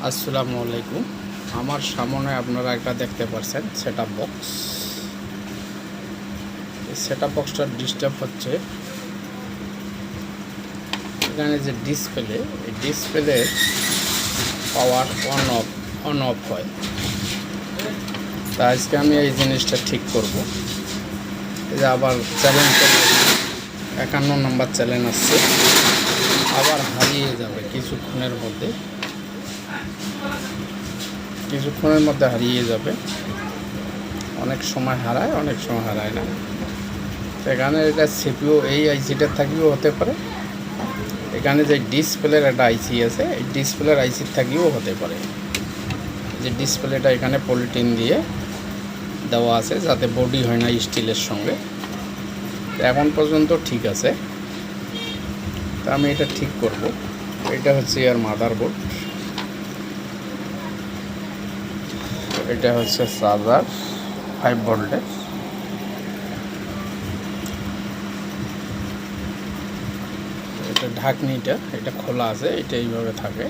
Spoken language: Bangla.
আসসালামু আলাইকুম। আমার সামনে আপনারা একটা দেখতে পাচ্ছেন সেটআপ বক্স। এই সেটআপ বক্সটার ডিস্টার্ব হচ্ছে এখানে যে ডিসপ্লে, এই ডিসপ্লে পাওয়ার অন অফ হয়। তা আজকে আমি এই জিনিসটা ঠিক করব। এই যে আবার চ্যালেঞ্জ 51 নম্বর চ্যালেঞ্জ আসছে, আবার হারিয়ে যাবে কিছুক্ষণের মধ্যে হারিয়ে যাবে। অনেক সময় হারায়, অনেক সময় হারায় না। এখানে এটা সিপিইউ এই আইসিটা থাকিও হতে পারে, এখানে যে ডিসপ্লের একটা আইসি আছে, এই ডিসপ্লের আইসির থাকিও হতে পারে। যে ডিসপ্লেটা এখানে পলিথিন দিয়ে দেওয়া আছে যাতে বডি হয় না স্টিলের সঙ্গে। এখন পর্যন্ত ঠিক আছে, তা আমি এটা ঠিক করব। এটা হচ্ছে এর মাদারবোর্ড, এটা হচ্ছে চার্জার 5 ভোল্টের। এটা ঢাকনিটা এটা খোলা আছে, এটা এইভাবে থাকে।